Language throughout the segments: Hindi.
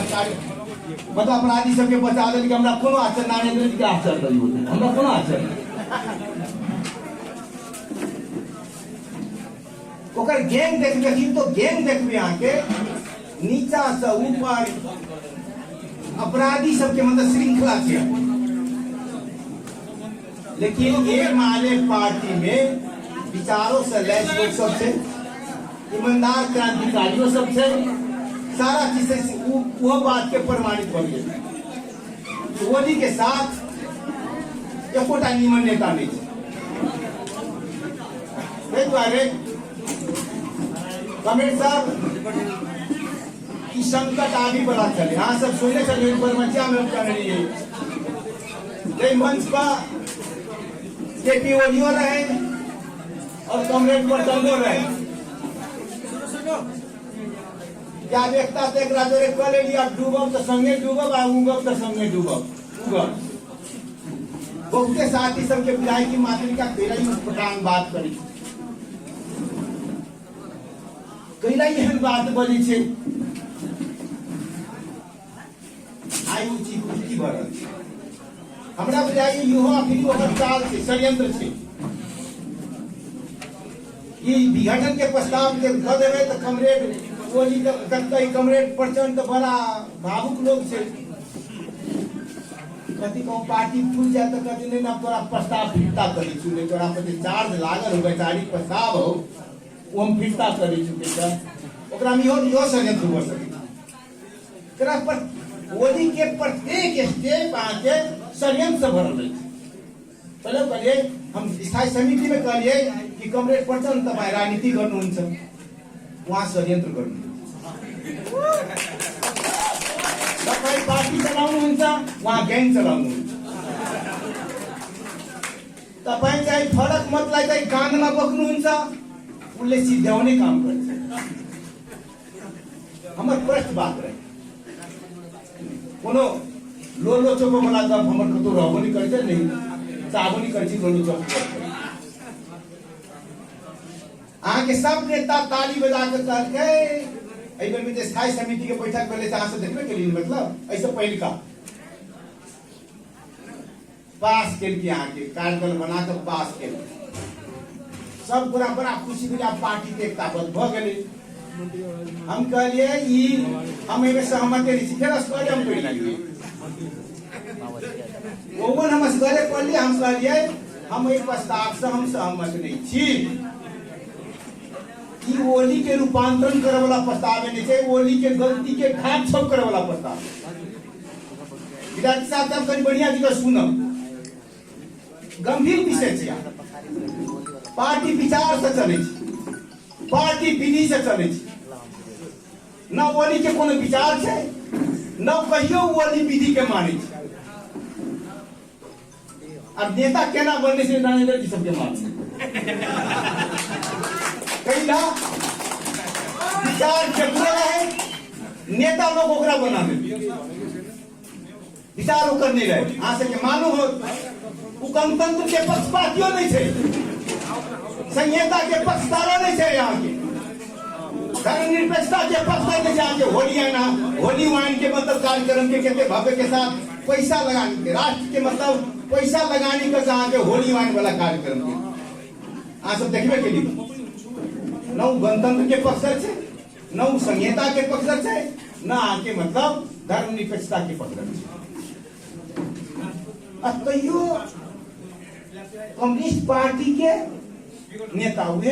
सरकार मतलब अपराधी सबके बचा लेल कि हमरा कोनो आश्चर्य नारायण जी के आश्चर्य करी होते हमरा कोनो आश्चर्य ओकर गैंग देखबे तो गैंग देखबे अहाँ के नीचा से ऊपर अपराधी सबके मतलब श्रृंखला छै लेकिन ये माले पार्टी में विचारों से लैस लोग सब से ईमानदार क्रांतिकारियों सब से सारा चीज से वो बात के प्रमाणित हो गए मोदी के साथ एकोटा निमन नेता नहीं है कमेट साहब की संकट आगे बढ़ा चले हाँ सब सुनने चले मचिया में कर रही है मंच पर केपी ओलियो रहे और कॉमरेड पटंगो रहे क्या देखता देख रहा जोरे कल लिया डूबब तो संगे डूबब आ उगब तो संगे डूबब उगब बहुते साथी सबके बुझाई की मातृका कैलाई पटांग बात करी कैलाई एहन बात बनी छे आई ऊंची ऊंची बढ़ल हमरा बुझाई युवा फिर ओकर चाल से षड्यंत्र से ये विघटन के प्रस्ताव के द देवे तो कमरेड ओली कई कमरेड प्रचंड बड़ा भावुक लोग से कथी को पार्टी फूल जाए तो कथी नहीं ना तोरा प्रस्ताव फिरता करी चुके तोरा पर चार्ज लागल हो वैचारिक प्रस्ताव हो वो हम फिरता करी चुके छ ओकरा में यो षड्यंत्र हो सके तोरा पर ओली के प्रत्येक स्टेप आके षड्यंत्र से भरल रही पहले कहलिए हम स्थायी समिति में कहलिए कि कमरेड प्रचंड तपाईं राजनीति गर्नुहुन्छ वहाँ षड्यंत्र गर्नुहुन्छ तपाईं पार्टी चलाउनुहुन्छ वहाँ ग्याङ चलाउनुहुन्छ तपाईं चाहिँ फरक मतलाई चाहिँ कानमा बोक्नुहुन्छ उसले सिध्याउने काम गर्छ हमर प्रश्न बात रहे कोनो लोलो चोको वाला गप हमर कतो रहबो नहीं करते नहीं चाहबो नहीं करछि लोलो चोको आहाँ के सब नेता ताली बजा के कहके एहि बेर में स्थायी समिति के बैठक भेलै त अहाँ सब देखबे केलियै मतलब ऐसे पहिल का पास केलकै अहाँ के कार्यक्रम बना के पास केलकै सब पूरा बड़ा खुशी मिला पार्टी के एकताबद्ध भ गेलै हम कहलिए ई हम एमे सहमत नहीं छी फेर असगरे हम कहि लागिए ओवन हम असगरे पढ़लिए हम कहलिए हम एहि प्रस्ताव से हम सहमत नहीं छी ई ओली के रूपांतरण करे वाला प्रस्ताव नहीं छै ओली के गलती के ढाक छोप करे वाला प्रस्ताव विधायक साहब जब कनी बढ़िया जगह सुनब गंभीर विषय छै पार्टी विचार से चले छै पार्टी विधि से चले छै न ओली के कोनो विचार छै न कहियो ओली विधि के माने छै अब नेता केना बनने से नारायण जी सबके माने कैला विचार जगले रहे नेता लोग ओकरा बना दे विचार वो करने रहे अहाँ से मालूम हो गणतंत्र के पक्षपातियों नहीं थे संहिता के पक्षधारा नहीं थे यहाँ के धर्मनिरपेक्षता के पक्ष नहीं थे के होली आना होली वाइन के मतलब कार्यक्रम के कहते भव्य के साथ पैसा लगाने के राष्ट्र के मतलब पैसा लगाने का जहाँ के होली वाइन वाला कार्यक्रम के आप सब देखने के लिए न गणतंत्र के पक्ष से न संहिता के पक्ष से न आके मतलब धर्मनिरपेक्षता के पक्ष तैयो कम्युनिस्ट पार्टी के नेता हुए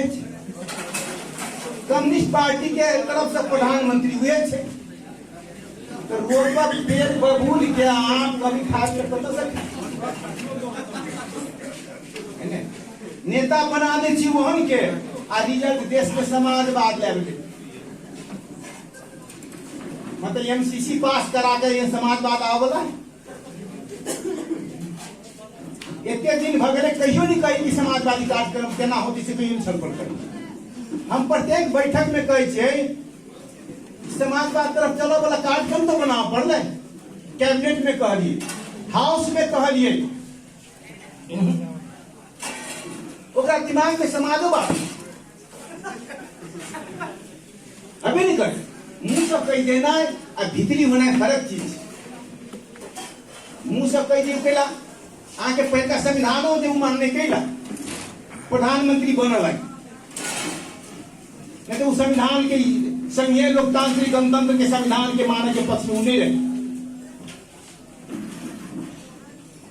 कम्युनिस्ट पार्टी के तरफ से प्रधानमंत्री हुए तो रोड पर पेट बबूल के आम कभी खा के पता सके नेता बनाने छी वहन के आ रिजल्ट देश में समाजवाद लेवल मतलब एमसीसी पास करा के ये समाजवाद आवला एते दिन भगले कहियो नहीं कही कि समाजवादी कार्यक्रम केना होती से कहियो छलफल करी हम प्रत्येक बैठक में कहे छे समाजवाद तरफ चलो वाला कार्यक्रम तो बनाना पड़ले कैबिनेट में कहलिए हाउस में कहलिए ओकरा दिमाग में समाजवाद अभी नहीं कर मुंह सब कही देना है आ भीतरी होना फर्क चीज मुंह सब कह दियो केला आके पहले संविधानो जो मानने केला प्रधानमंत्री बनल है नहीं तो उस संविधान के संघीय लोकतांत्रिक गणतंत्र के संविधान के माने के पक्ष में नहीं रहे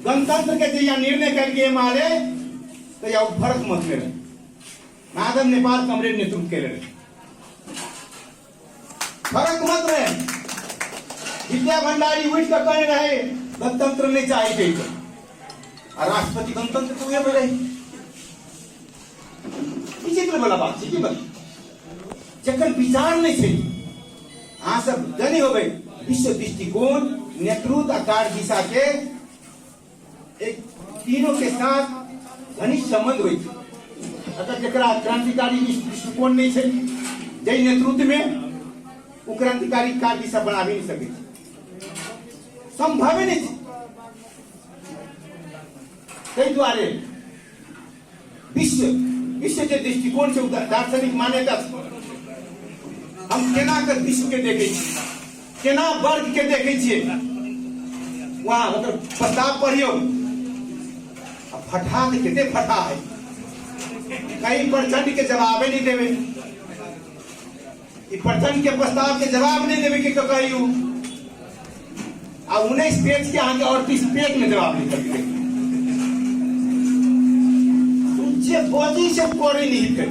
गणतंत्र के जो निर्णय करके मारे तो या फर्क मत ले रहे माधव नेपाल कमरेड नेतृत्व के रहे फर्क मत रहे विद्या भंडारी उठ कर कहे रहे गणतंत्र नहीं चाहिए और राष्ट्रपति गणतंत्र को ये बोले विचित्र वाला बात है कि जखन विचार नहीं थे अहाँ सब जनी हो गए विश्व दृष्टिकोण नेतृत्व आकार दिशा के एक तीनों के साथ घनिष्ठ संबंध हुई अगर जरा क्रांतिकारी दृष्टिकोण नहीं थे जय नेतृत्व में वो क्रांतिकारी कार्य दिशा बना भी नहीं सके संभव ही नहीं कई द्वारे विश्व के दृष्टिकोण से दार्शनिक मान्यता हम केना कर विश्व के देखे केना वर्ग के देखे वहां मतलब प्रस्ताव पढ़ियो फटा कितने फटा है कई प्रचंड के जवाब नहीं देवे प्रचंड के प्रस्ताव के जवाब नहीं देवे कि कहियो अब 19 पेज के आगे और 30 पेज में जवाब नहीं करते तुझे बोझी से कोरी नहीं कर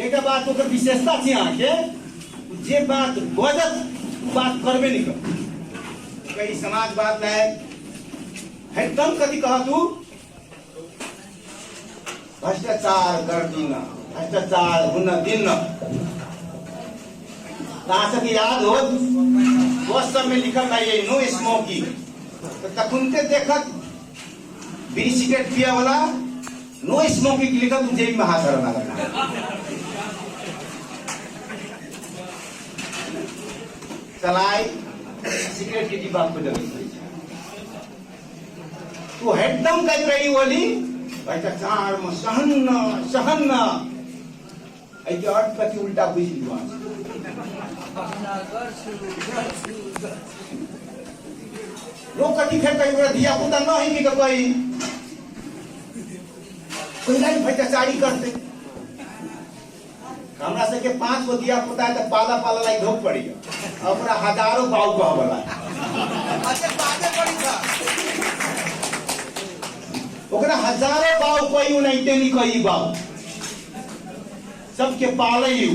एक बात तो विशेषता थी आके जे बात बजत बात करबे नहीं कर कई समाजवाद लायक एकदम कभी कहा तू भ्रष्टाचार कर दीना भ्रष्टाचार होना दिन कहा से याद हो बस सब में लिखा था ये नो स्मोकिंग तो तकुनते देखत बीड़ी सिगरेट पिया वाला नो स्मोकिंग लिखा तू जेल में हाथ धरना लगा चलाई सिगरेट की डिब्बा पे लगी तो एकदम कह रही बोली भ्रष्टाचार में सहन ऐसे अर्थ का उल्टा बुझ लिया लोग कभी फिर कहीं दिया पुता न ही कि कोई भ्रष्टाचारी करते हमरा से के 5 गो दिया पुता है तो पाला पाला लाई धोक पड़ेगा और पूरा हजारों बाऊ कह वाला ओकरा हजारों बाऊ कोई नहीं तेनी कोई बाऊ सबके पाले ही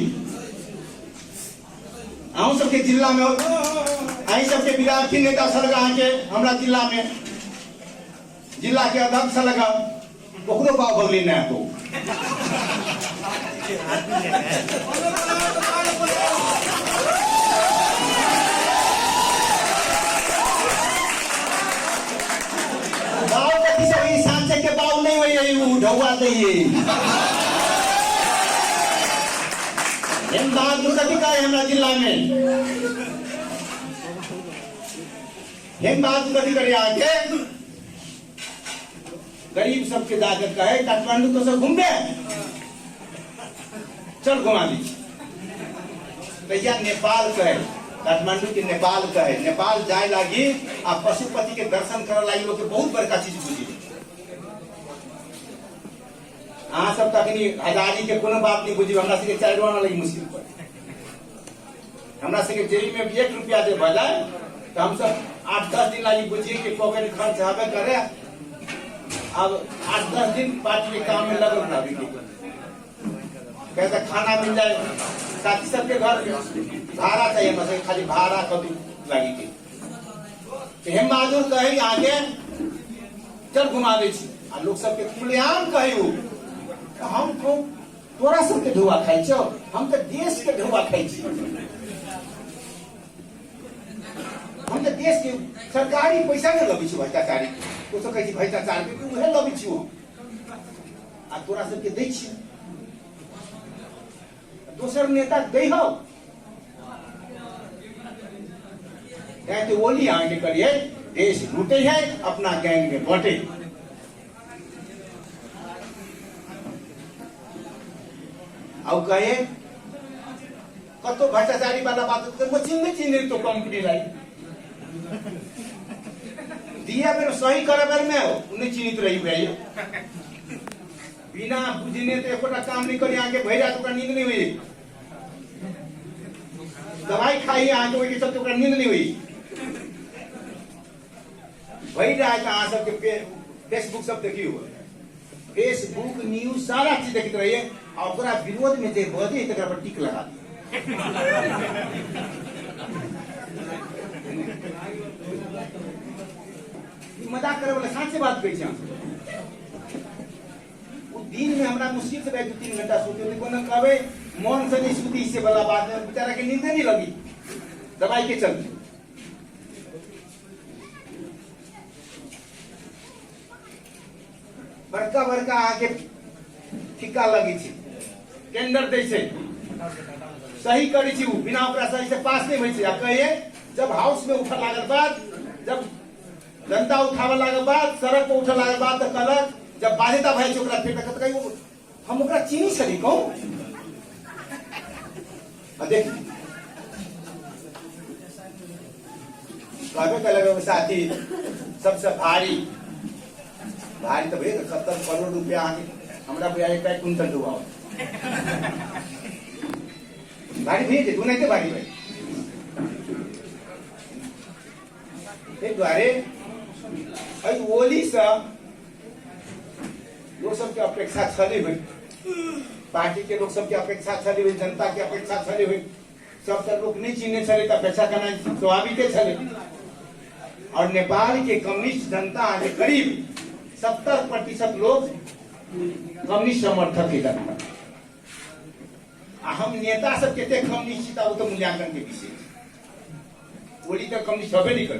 हम सबके जिला में आई सबके विद्यार्थी नेता सलगा के हमरा जिला में जिला के अध्यक्ष लगा ओकरो बाऊ बगली न तो के बाऊ नहीं हुई ढौआ दिए हेमबहादुर का हमरा जिला में हेमबहादुर करे आके गरीब सबके जाकर कहे काठमांडू तो सब घूम गए चल घुमा दी भैया नेपाल कहे काठमांडू के नेपाल कहे नेपाल जाए लागी आ पशुपति के दर्शन करे लागी लोग के बहुत बड़का चीज बुझी अहाँ सब तखनी आजादी के कोनो बात नहीं बुझी हमरा से चार आना लगी मुश्किल पर हमरा से जेल में 1 रुपया दे बजाय तो हम सब 8-10 दिन लगी बुझिए कि पॉकेट खर्च हवे करे अब 8-10 दिन पार्टी के काम में लगल था कैसा खाना मिल जाए साथी सबके घर भाड़ा चाहिए मतलब खाली भाड़ा कभी लगी थी हेमबहादुर कहे आगे चल घुमा दे लोग सबके खुलेआम कहे हम तो तोरा सबके ढुआ खाई छो हम तो देश के ढुआ खाई छी हम तो देश के सरकारी पैसा नहीं लगी छी भ्रष्टाचारी तो सब कहे भ्रष्टाचार के तू उहे लगी छी आ तोरा सबके दै छी दोसर नेता दे हो तो बोली आगे करिए देश लूटे है अपना गैंग में बांटे और कहे कतो भ्रष्टाचारी वाला बात तो म चिन्ने तो कंपनी लाई दिया मेरो सही कराबर में हो उन्हें चिन्हित रही भाई बिना बुझने तो एकोटा काम नहीं करी आगे भैया तो नींद नहीं हुई दवाई खाई आगे वही सब तो नींद नहीं हुई वही रहा है कहाँ सब के फेसबुक सब देखी हुआ फेसबुक न्यूज सारा चीज देखते रहिए और पूरा विरोध में जे बजे तक पर टिक लगा दिए मजाक करे वाला साँचे बात कही वो दिन में हमरा मुश्किल से 2-3 घंटा सोते थे कोनो कहवे मन से नहीं सुती इससे वाला बात है बेचारा के नींद नहीं लगी दवाई के चलते बड़का बड़का आगे ठिका लगी थी टेंडर दै छै सही करी छी बिना ओकरा सही से पास नहीं होइ छै आ कहिए जब हाउस में उठा लागल बाद जब जनता उठावे लागल बाद सड़क पर उठा लागल बाद तो कहलक जब बाध्यता भय छै ओकरा फेर तक कहियो हम ओकरा चीनी छली कहूं आ देख कहबे कलर साथी सबसे भारी तो भैया 70 करोड़ रुपया हमरा बुआ एक क्विंटल डुबा भारी भैया तू नहीं भारी भाई द्वारे ओली से लोग सबके अपेक्षा छली हुई पार्टी के लोग सबके अपेक्षा छली हुई जनता के अपेक्षा छली हुई सब लोग नहीं चिन्हे छले तो अपेक्षा करना स्वाभाविक छले और नेपाल के कम्युनिस्ट जनता आज करीब 70% लोग कम्युनिस्ट समर्थक के जनता हम नेता सब केते कम्युनिस्ट वो तो मूल्यांकन के विषय ओली तो कम्युनिस्ट हबे नहीं कर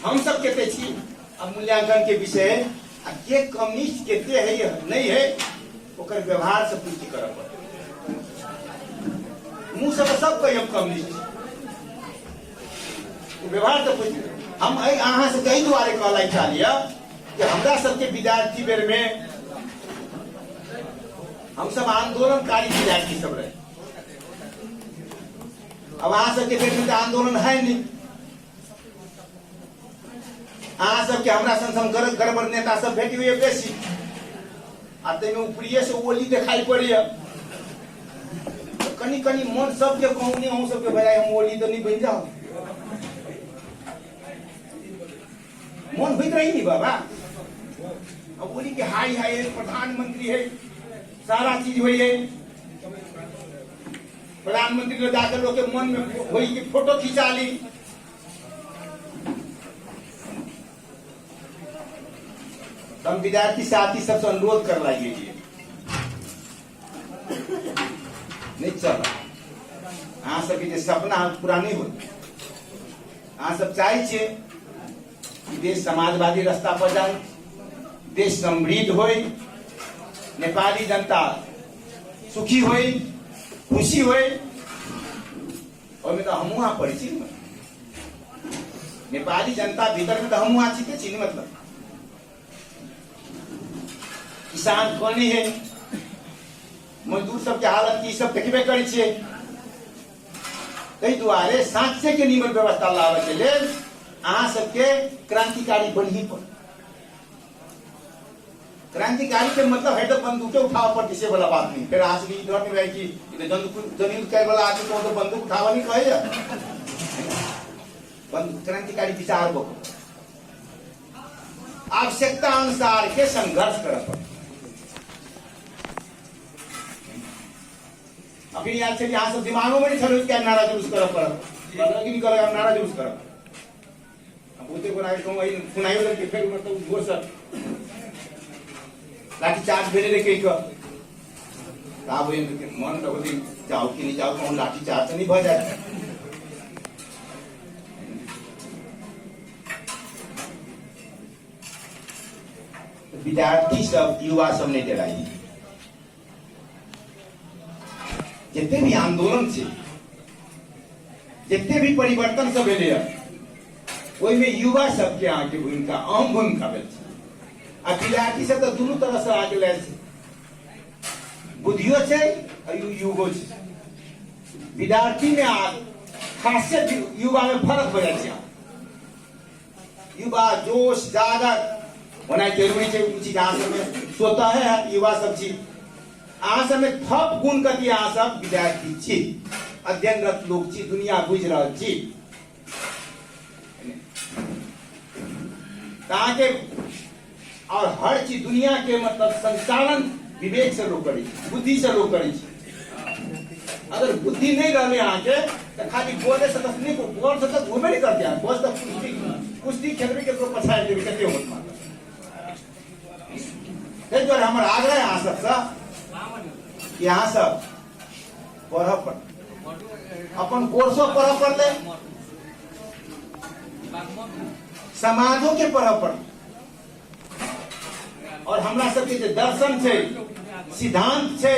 हम सब केते छी अब मूल्यांकन के विषय के कम्युनिस्ट केते है ये नहीं है ओकर व्यवहार से पुष्टि करब मुंह से सब कहियो कम्युनिस्ट व्यवहार से पुष्टि हम अहाँ से कई द्वारे कहला चालिए कि हमरा सबके विद्यार्थी बेर में हम सब आंदोलनकारी विद्यार्थी सब रहे अब अहाँ सबके बेर में आंदोलन है नहीं अहाँ सबके हमरा संग गड़बड़ नेता सब भेटी हुई बेसी आ ते में ऊपरिये से ओली दिखाई पड़ी तो कनी कनी मन सबके कहूं नहीं हम सबके भाई हम ओली तो नहीं बन जाओ मन भीतर रही नहीं बाबा अब बोली कि हाई है प्रधानमंत्री है सारा चीज हुई है प्रधानमंत्री ने जाकर लोग के मन में हुई कि फोटो खिंचा ली हम विद्यार्थी साथी सबसे अनुरोध कर लाइए नहीं चल अहाँ सबके सपना पूरा नहीं हो अहाँ सब चाहे देश समाजवादी रास्ता पर जाए देश समृद्ध होए नेपाली जनता सुखी होए खुशी होए और में तो हम वहां परिचित नेपाली जनता भीतर में तो हम वहां चिते छी मतलब किसान कोनी है मजदूर सबके हालत की सब देखबे करै छियै ताहि दुआरे साँचे के निमन व्यवस्था लावे के लेल अहाँ सबके क्रांतिकारी बनी पर क्रांतिकारी के मतलब है तो बंदूक उठावा पर किसी वाला बात नहीं फिर आज भी डर नहीं रहे कि जमीन कई वाला आदमी को तो बंदूक उठावा नहीं कहे क्रांतिकारी विचार को आवश्यकता अनुसार के संघर्ष कर अभी याद से यहाँ सब दिमागों में नहीं चलो क्या नारा जुलूस कर नारा जुलूस कर बोलते को वही सुनाई लगे फिर मतलब वो सब लाठी चार्ज भेजे लेके का बोल मन तो जाओ कि नहीं जाओ तो लाठी चार्ज तो नहीं भ जाए विद्यार्थी सब युवा सब नहीं डराई जितने भी आंदोलन से जितने भी परिवर्तन सब भेले ओहि में युवा सबके आगे भूमिका अहम भूमिका भेल आ विद्यार्थी सब तो दोनों तरह से आगे ले बुद्धियो छै युगो विद्यार्थी में खासियत युवा में फर्क हो जाए। युवा जोश जागर होना जरूरी है। चीज अहाँ सब स्वतः है युवा सब चीज अहाँ सब में थप गुण कथी अहाँ सब विद्यार्थी छी, अध्ययनरत लोग छी, दुनिया बुझ रहा छी। कहाँ के और हर चीज दुनिया के मतलब संचालन विवेक से लोग करी, बुद्धि से लोग करी। अगर बुद्धि नहीं रहने अहाँ के तो खाली बोले से तक नहीं, बोल से तक घूमे नहीं करते हैं। बोल तक कुश्ती खेलने के तो पछाड़ देवे कहते हो मत। एक बार हमारा आग्रह है यहाँ सब यहाँ सब पढ़ पर अपन कोर्सों पढ़ पर ले, समाजों के पढ़ पर और हमरा सबके जो दर्शन छे, सिद्धांत छे,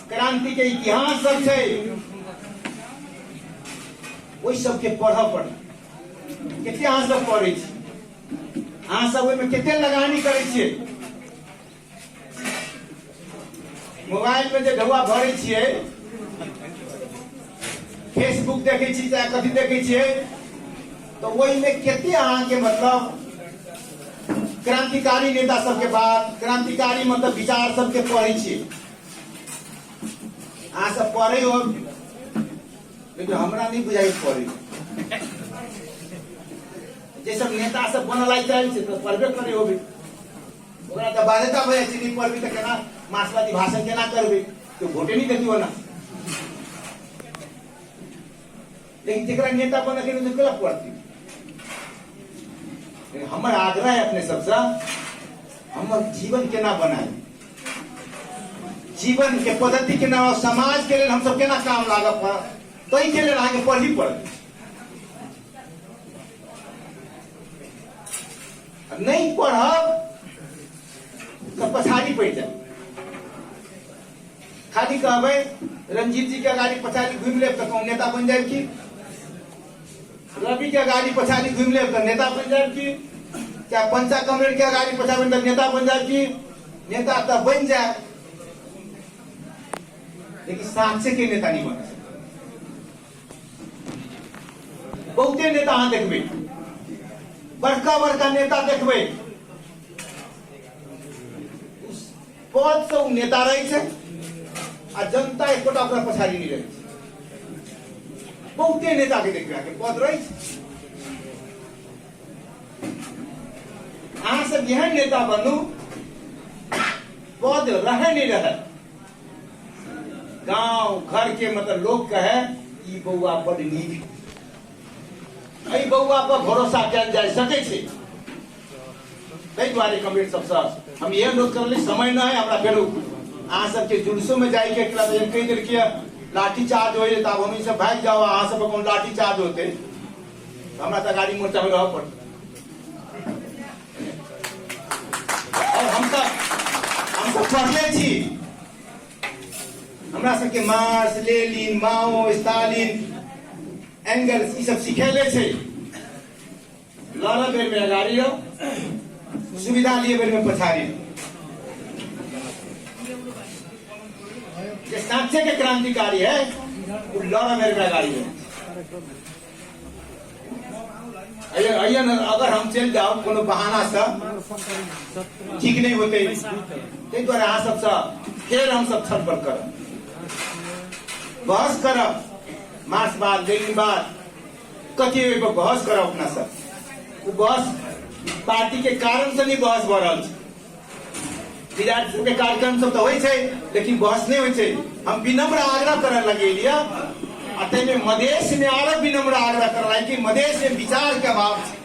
क्रांति के इतिहास सब छे, वही सबके पढ़ पर कितने अहाँ सब पढ़े छी, अहाँ सब ओहिमे कितने लगानी करे छिए। मोबाइल में जो ढौआ भरे छिए, फेसबुक देखे छी चाहे कथी देखे छिए, तो वही में कितने अहाँ के मतलब क्रांतिकारी नेता सबके बात, क्रांतिकारी मतलब विचार सबके पढ़े छिए। अहाँ सब पढ़े हो लेकिन हमरा नहीं बुझाई पढ़े। जे सब नेता सब बनल चाहे तो पढ़बे करे होबे, ओकरा तो बाध्यता भए छै नहीं पढ़बी तो केना मार्क्सवादी भाषण केना करबे, तो वोटे नहीं देती हो ना। लेकिन जेकरा नेता बने के तो केना पढ़ती। हमारा आग्रह है अपने सबसे, हमर जीवन केना बनाए, जीवन के पद्धति के नाम समाज के लिए हम सब केना काम लागत है, तो के लिए आगे पढ़ी पड़ नहीं पढ़ब तो पछाड़ी पड़ जाए। खाली कहबे रंजीत जी के अगाड़ी पछाड़ी घूम ले तो कौन नेता बन जाए की, रवि के अगाड़ी पछाड़ी घूम ले तो नेता बन जाए की, चाहे पंचा कमरेड के अगाड़ी पछाड़ी तो नेता बन जाए की, नेता तो बन जाए लेकिन साक्षे के नेता नहीं बन सकते। बहुते नेता अहाँ देखबे, बड़का बड़का नेता देखबे, पद से नेता रहे छे आ जनता एकोटा ओकरा पछाड़ी नहीं रहे। बहुते नेता के देखबे आके पद रहे छे। अहाँ सब एहन नेता बनू पद रहे नहीं रहे, गांव घर के मतलब लोग कहे ई बउआ बड़ नीक, एहि बउआ पर भरोसा कल जा सके छे। ताहि दुआरे कमेट सबसे हम यह अनुरोध कर ली, समय न है हमरा फेरो अहाँ सबके जुलूसों में जाए के कही देर के लाठी चार्ज हो जाए, तब हम सब भाग जाओ, अहाँ सब कौन लाठी चार्ज होते हमरा तो गाड़ी मोर्चा में रह पड़। और हम सब पढ़ले छी, हमरा सबके मार्क्स, लेनिन, माओ, स्टालिन, एंगल्स ये सब सिखेले छे। लड़ बेर में अगाड़ी हो, सुविधा लिए बेर में पछाड़ी हो। जे साक्षे के क्रांतिकारी है वो लड़ बेर में अगाड़ी है। अयन अगर हम चल जाओ कोनो बहाना से ठीक नहीं होते, ताहि दुआरे अहाँ सबसे फिर हम सब छलफल करब, बहस करब, मार्क्सवाद लेनिनवाद कथी पर बहस करब अपना सब। वो बहस पार्टी के कारण से नहीं बहस भ रहल छै, विद्यार्थी सबके कार्यक्रम सब तो होइ छै लेकिन बहस नहीं होइ छै। हम विनम्र आग्रह करे लगे अतः में मधेश में और विनम्र आग्रह कर कि मधेश में विचार के अभाव छै।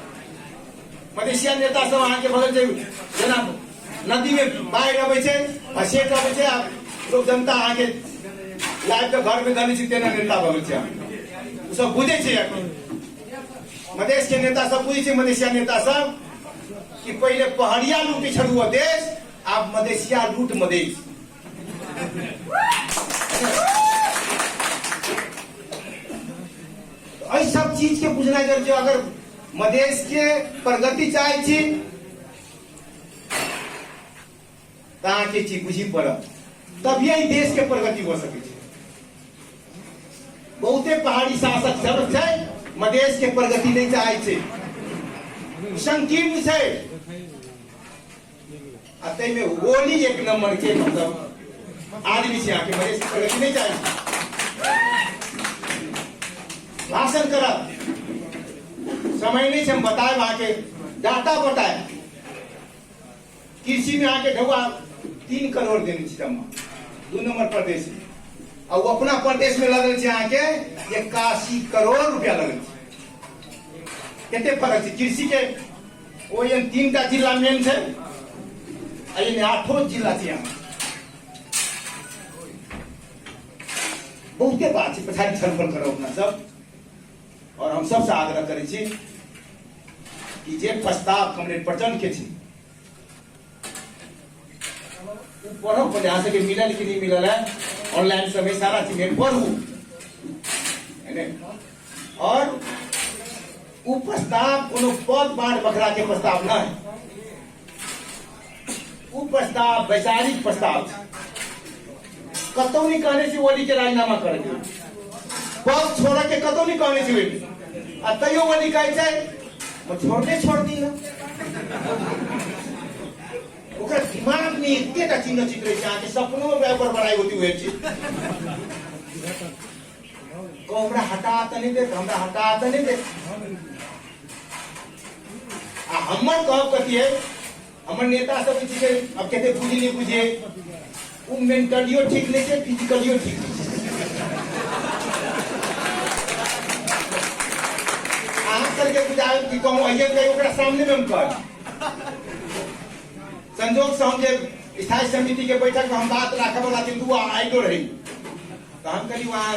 मधेशिया नेता सब अहाँ के बगल जेना नदी में बाढ़ि अबै छै, हसेट अबै छै, लोग जनता अहाँ के लाइव के घर में गली छी तेना नेता बगल छै, उ सब बुझे छै। मधेश के नेता सब बुझे छै, मधेशिया नेता सब कि पहले पहाड़िया लूटी छड़ुआ देश, अब मधेशिया लूट मधेश। तो सब चीज के बुझना जरूरी। अगर मधेश के प्रगति चाहे छी, कहाँ के चीज बुझी पड़त। तभिए ही देश के प्रगति हो सके। बहुते पहाड़ी शासक सब छै मधेश के प्रगति नहीं चाहे छे, संकीर्ण छै। अतः में ओली एक नंबर के मतलब आदमी से आके मधेश की प्रगति नहीं चाहे। भाषण करा समय नहीं से हम बताए, वहां के डाटा बताए। कृषि में आके ढुआ 3 करोड़ देने जमा 2 नंबर प्रदेश में, और वो अपना प्रदेश में लगल छे आके 81 करोड़ रुपया लगल छे। केते फर्क छे कृषि के। वो ये 3टा जिला मेन छे, आ ये 8 जिला छे। यहाँ बहुते बात छे, पछाड़ी छलफल करो अपना सब। और हम सबसे आग्रह करे छी कि जे प्रस्ताव कमरेड प्रचंड के छी पढ़ो, जहाँ से मिलल कि नहीं मिलल है, ऑनलाइन समय सारा चीज पढ़ू। और वो प्रस्ताव कोनो पद बांट बखरा के प्रस्ताव न है, वो प्रस्ताव वैचारिक प्रस्ताव। कतौ नहीं कहने से ओली के राजीनामा कर दियो, पद छोड़ के कतौ नहीं कहने से तैयो ओली कहे छोड़ दी ना। दिमाग में इतना चिन्ह चित्र है, सपनों में व्यापार बढ़ाई होती हुई हमरा हटा नहीं दे, हमरा हटा नहीं दे। हमर कहब कथी है, हमर नेता सब अब कहते बुझे नहीं बुझे, वो मेंटलियो ठीक नहीं है, फिजिकलियो ठीक नहीं। करके बुझाए कि कहूँ अइए सामने में हम कह संजोग से हम जे स्थायी समिति के बैठक में हम बात रखे वाला थी, तू आइलो रही तो हम कही वहाँ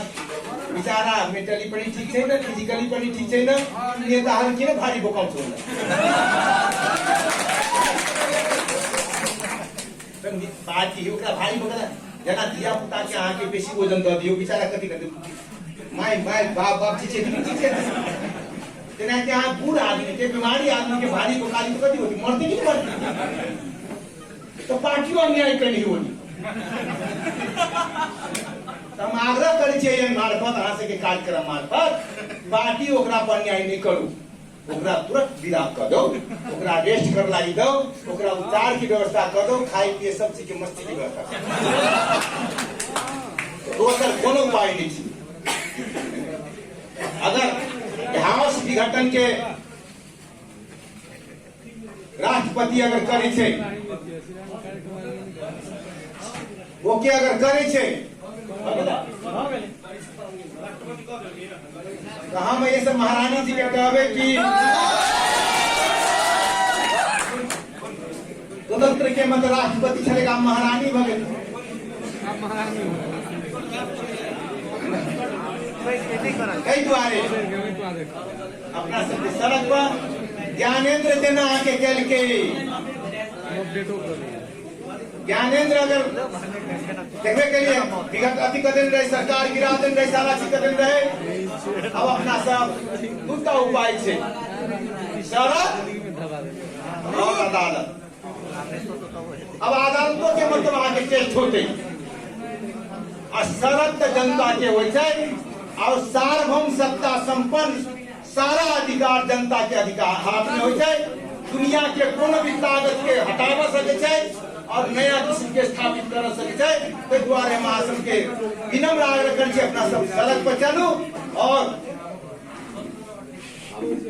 बेचारा मेंटली पड़ी ठीक है ना, फिजिकली पड़ी ठीक है ना, नेता हर की ना भारी भूकंप छोड़ बात की भारी भूकंप जना दिया पुता के आके बेसी वजन दे दियो, बेचारा कथी करते माय बाप ठीक है तेना के यहाँ बूढ़ आदमी के बीमारी आदमी के भारी बुखारी तो कथी होती, मरती नहीं मरती। तो पार्टियों अन्याय करनी होगी। तो हम आग्रह करे छियै मार्फत अहाँ से के कार्यक्रम मार्फत पार्टी ओकरा पर अन्याय नहीं करू, ओकरा तुरंत विदा कर दो, ओकरा रेस्ट कर लाई दो, ओकरा उपचार की व्यवस्था कर दो, खाए पिए सब चीज के मस्ती की व्यवस्था कर दो। दोसर कोनो उपाय नहीं छी। अगर हाउस विघटन के राष्ट्रपति अगर करे छे, वो के अगर करे छे तो हम ये सब महारानी जी के कहबे कि स्वतंत्र के मतलब राष्ट्रपति चलेगा, महारानी भगे कई द्वारे अपना सब सड़क पर ज्ञानेंद्र देना आके कल के ज्ञानेंद्र अगर देखने के लिए विगत अति कदम रहे, सरकार गिरा दिन रहे, सारा चीज कदम रहे। अब अपना सब दूसरा उपाय से सड़क और अदालत। अब अदालतों के मतलब आगे टेस्ट होते और सड़क जनता के हो जाए और सार्वभौम सत्ता संपन्न सारा अधिकार जनता के अधिकार हाथ में हो जाए। दुनिया के कोनो भी ताकत के हटावा सके और नया किस्म के स्थापित कर सके। तो द्वारे महासन के विनम्र आग्रह कर अपना सब सड़क पर चलू और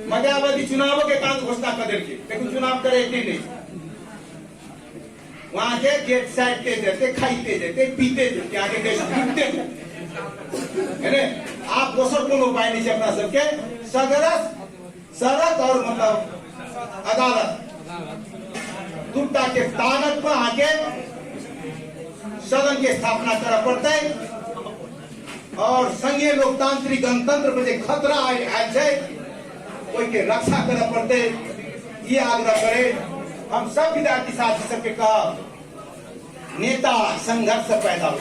मध्यावधि चुनावों के कारण घोषणा कर देंगे, लेकिन चुनाव करे नहीं। वहां के गेट साइड के देते, खाईते देते, पीते देते, आगे देश डूबते है। आप दोसर कोनो उपाय नहीं अपना सबके सड़क और मतलब अदालत दूटा के ताकत पर आके सदन की स्थापना कर पड़ते और संघीय लोकतांत्रिक गणतंत्र पर जो खतरा आए कोई के रक्षा कर पड़ते। ये आग्रह करे हम सब विद्यार्थी साथी सबके कहा नेता संघर्ष से पैदा हो।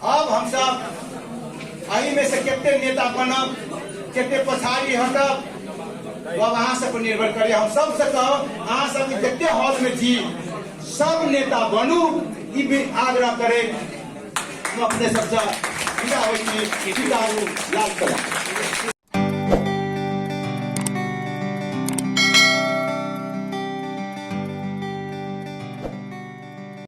अब हम सब आई में से कितने नेता बनब, कितने पछाड़ी हटब, वहां से पर निर्भर करे। हम सबसे कहो अहाँ सब जितने हॉल में छी सब नेता बनू ई भी आग्रह करे। हम अपने सबसे विदा होइए, विदा हो लाल कला।